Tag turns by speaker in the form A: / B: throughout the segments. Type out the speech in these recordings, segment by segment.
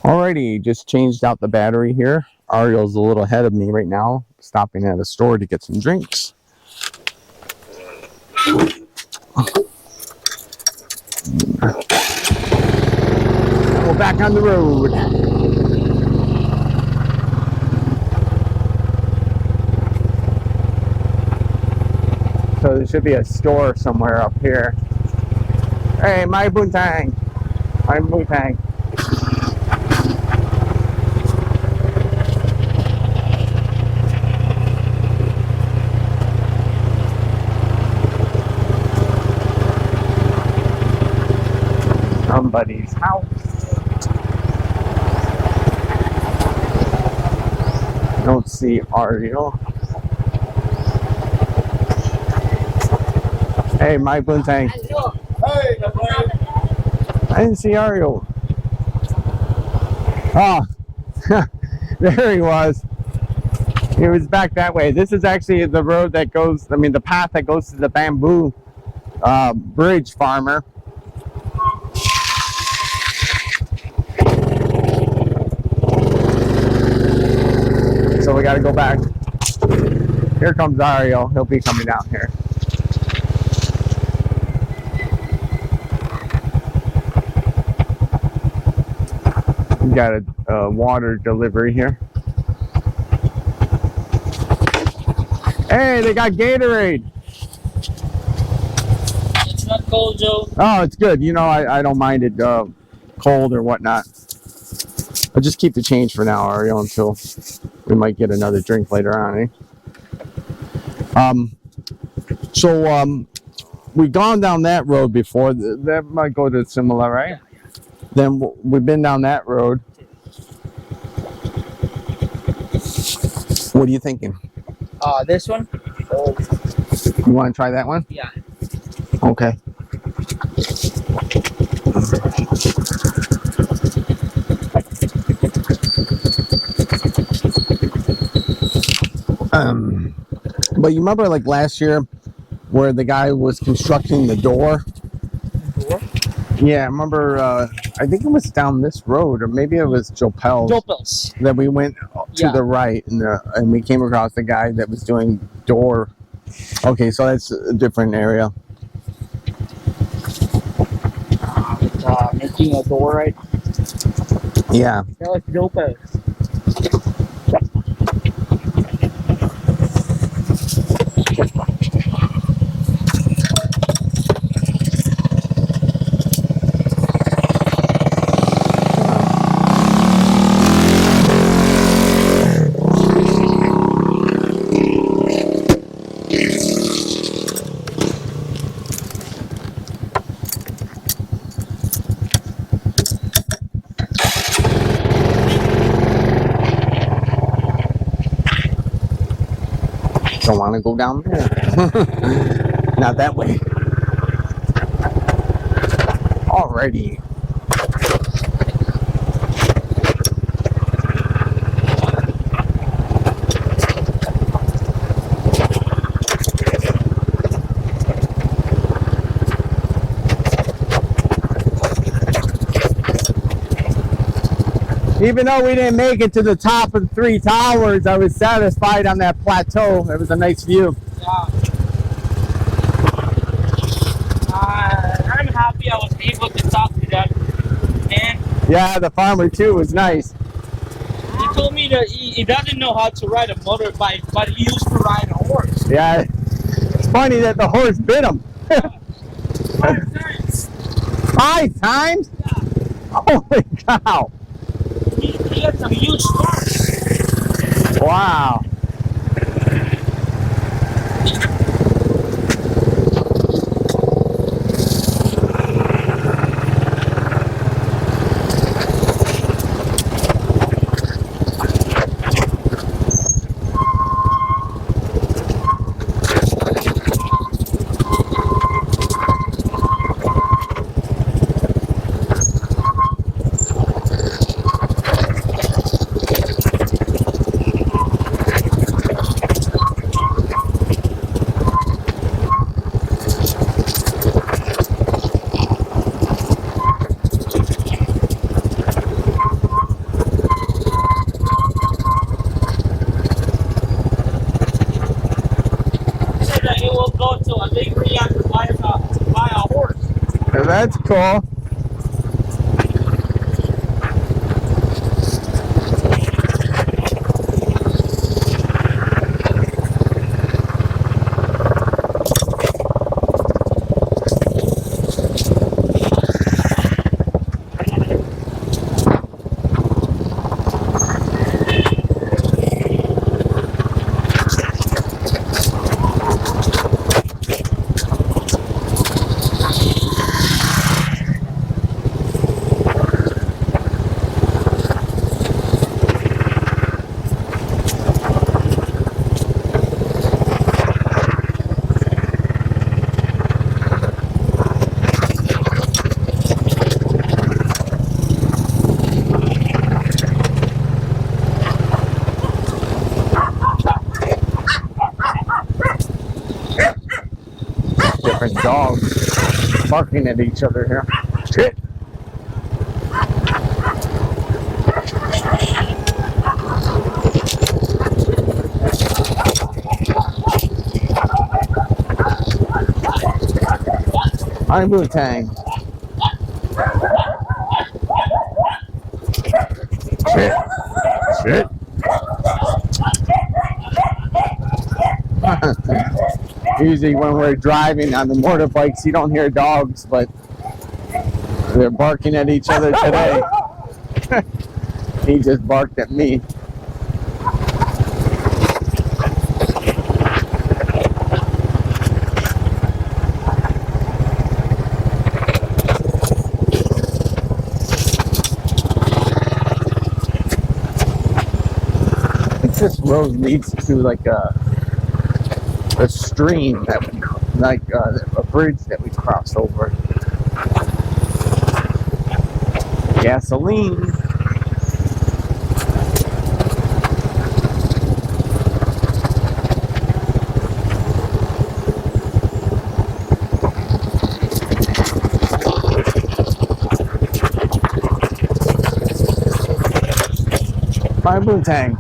A: Alrighty, just changed out the battery here. Ariel's a little ahead of me right now, stopping at a store to get some drinks. We're back on the road. So there should be a store somewhere up here. Hey, my Buntang. My Buntang. Somebody's house. Don't see Ariel. Hey, my Buntang.
B: Hey,
A: I didn't see Ariel. Oh, there he was. He was back that way. This is actually the road that goes, the path that goes to the bamboo bridge farmer. So we got to go back. Here comes Ariel. He'll be coming down here. We got a water delivery here. Hey, they got Gatorade.
C: It's not cold, Joe.
A: Oh, it's good. You know, I don't mind it cold or whatnot. I'll just keep the change for now, Ariel, until we might get another drink later on, eh? We've gone down that road before. That might go to Simala, right?
C: Yeah.
A: Then we've been down that road. What are you thinking?
C: This one? Oh,
A: You want to try that one?
C: yeah.
A: Okay. But you remember like last year where the guy was constructing the door?
C: Door?
A: Yeah, I remember, I think it was down this road, or maybe it was Jopel's.
C: Jopel's.
A: That we went to
C: Yeah.
A: the right, and we came across the guy that was doing door. Okay, so that's a different area.
C: Making a door, right?
A: Yeah.
C: That was Jopel's.
A: Don't want to go down there. Not that way. Alrighty. Even though we didn't make it to the top of the 3 towers, I was satisfied on that plateau. It was a nice view.
C: Yeah. I'm happy I was able to talk to that man.
A: Yeah, the farmer too was nice.
C: He told me that he doesn't know how to ride a motorbike, but he used to ride a horse.
A: Yeah, it's funny that the horse bit him.
C: 5 times.
A: 5 times?
C: Yeah.
A: Holy cow.
C: He had some huge scars.
A: Wow. That's cool. Different dogs barking at each other here. Shit. I'm Wu-Tang. Shit. Shit. Usually when we're driving on the motorbikes, you don't hear dogs, but they're barking at each other today. He just barked at me. This road leads to like a stream that we, like a bridge that we crossed over. Gasoline. My Wu-Tang.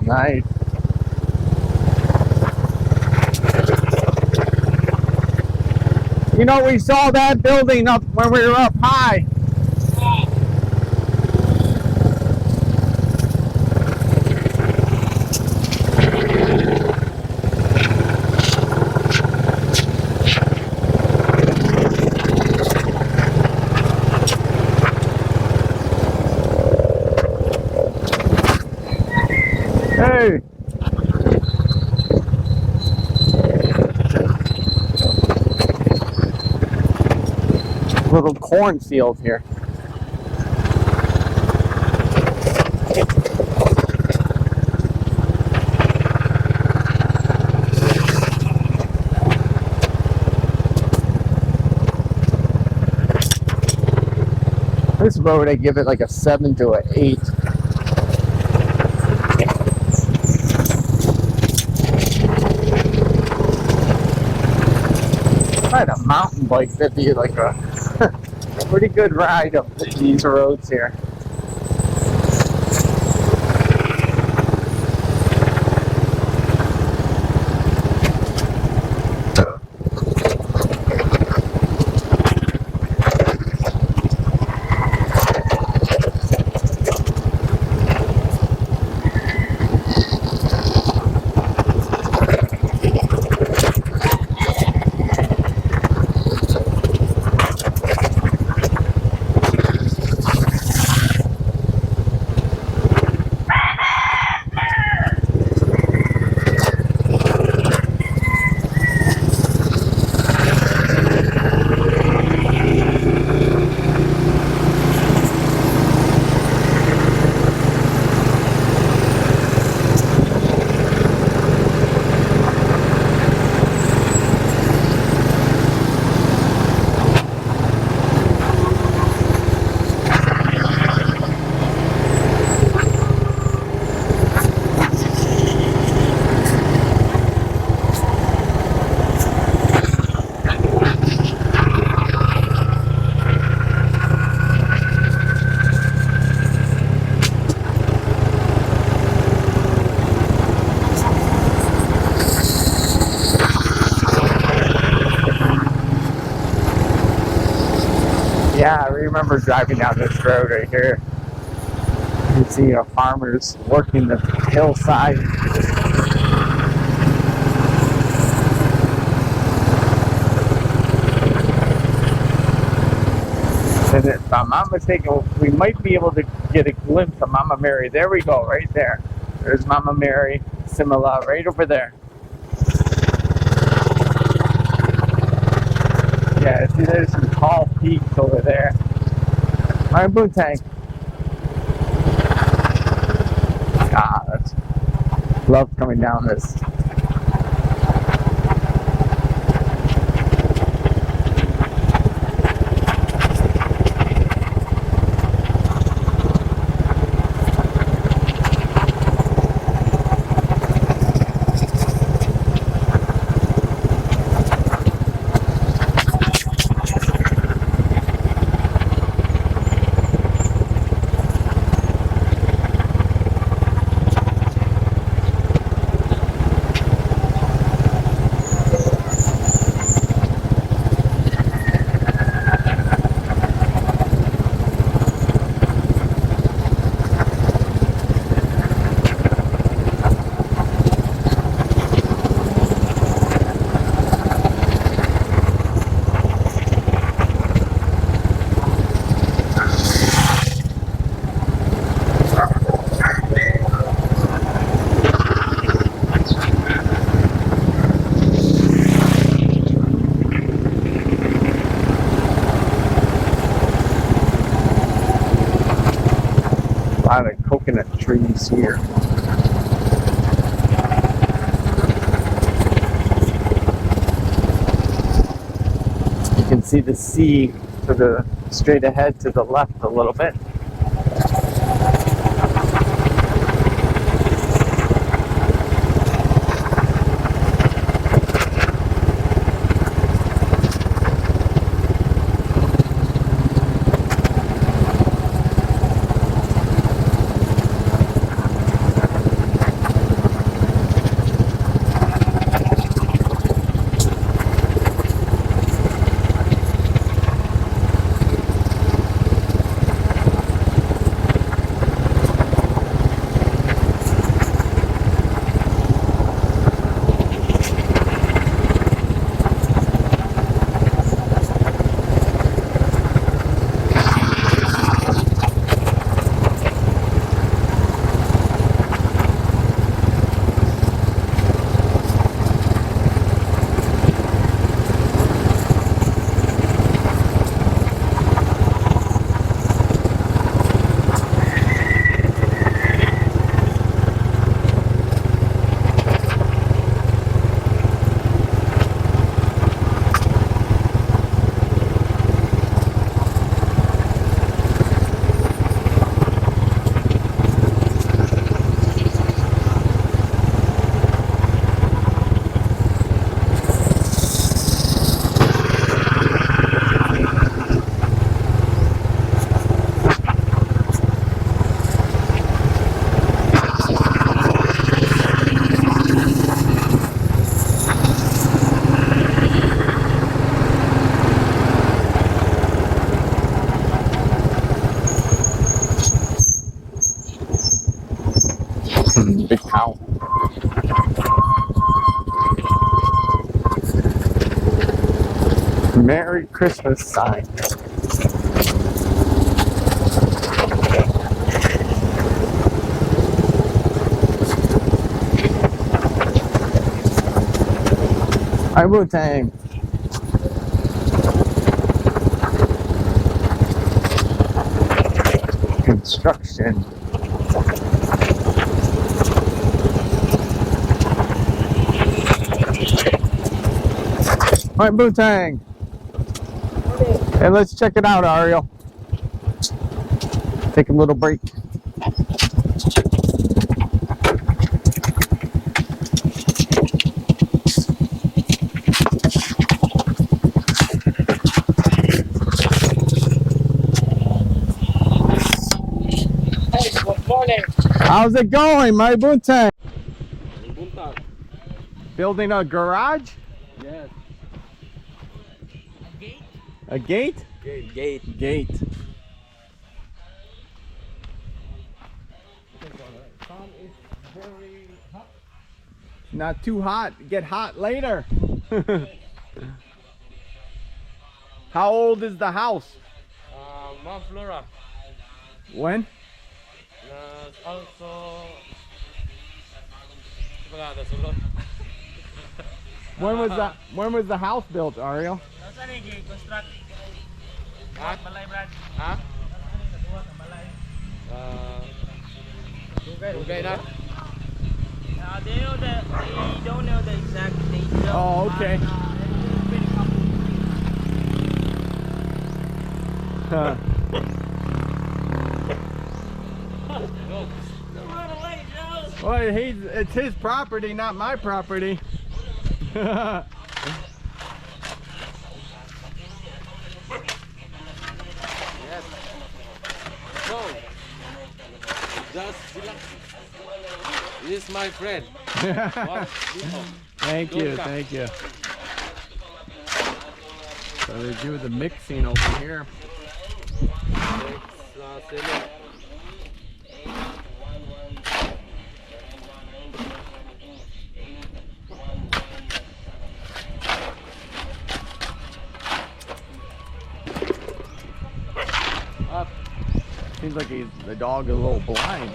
A: Nice. You know, we saw that building up when we were up high. Hey. Little cornfield here. This road, I give it like a 7 to an 8. If I had a mountain bike, that'd be like a pretty good ride up these roads here. remember driving down this road right here. You see farmers working the hillside. And if I'm not mistaken, we might be able to get a glimpse of Mama Mary. There we go, right there. There's Mama Mary, Simala, right over there. Yeah, see, there's some tall peaks over there. My boot tank. God, love coming down this. A lot of coconut trees here. You can see the sea to the straight ahead to the left a little bit. Big cow. Merry Christmas sign. Hi, Wu-Tang. Construction. All right, Wu-Tang. Hey, let's check it out, Ariel. Take a little break.
C: Hey, good morning.
A: How's it going, my Wu-Tang?
C: Bunta.
A: Building a garage?
C: Yes. A gate?
A: A gate?
C: Gate.
A: Gate. Not too hot. Get hot later. How old is the house?
C: Mount Flora.
A: When?
C: Also.
A: When was the house built, Ariel?
C: They don't know the exact date.
A: Oh, okay. Well, it's his property, not my property.
B: No, just relax. This is my friend.
A: Thank you, thank you. So they do the mixing over here.
B: Scenic.
A: Up. Seems like the dog is a little blind.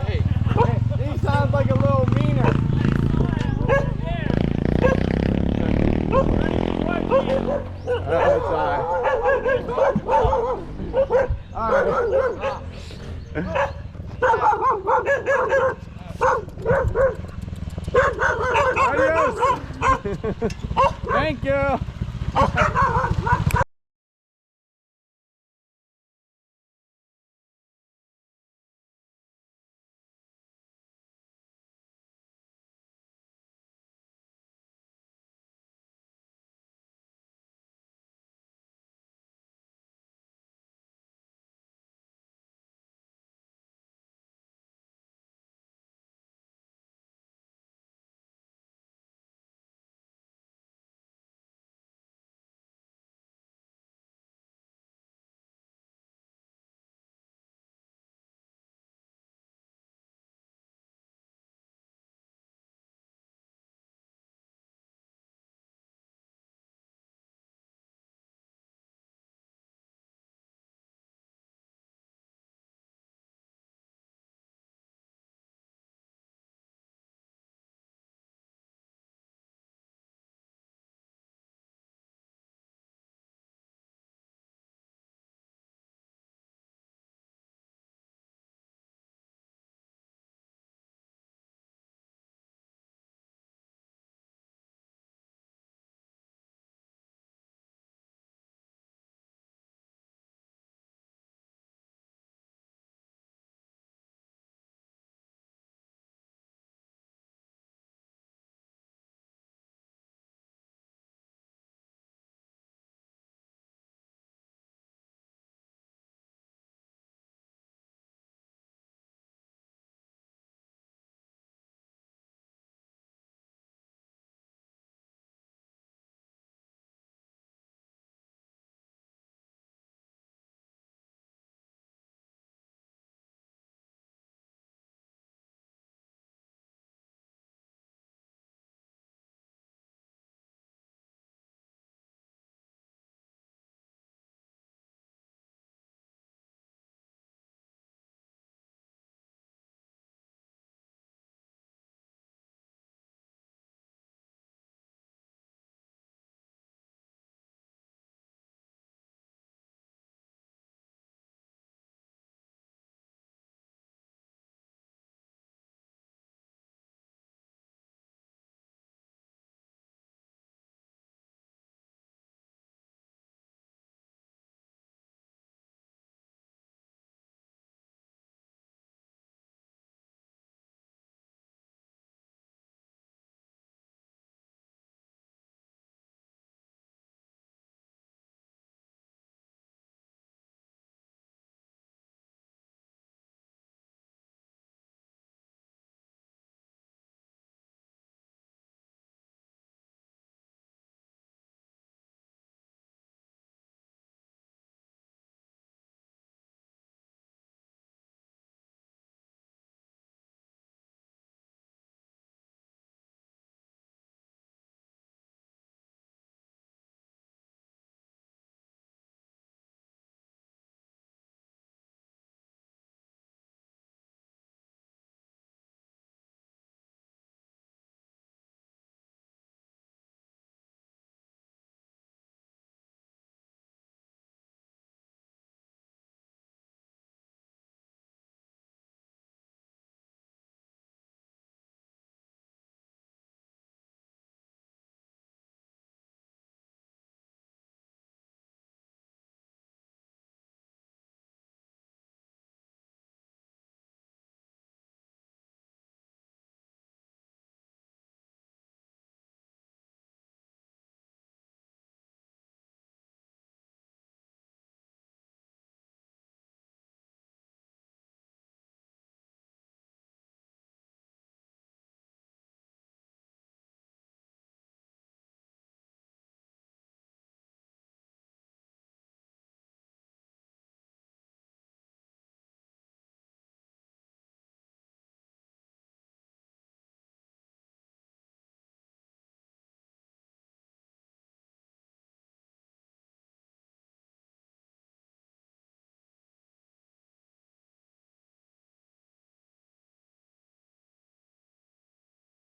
B: Hey,
A: He sounds like a little meaner. That's all right. Adios. Thank you.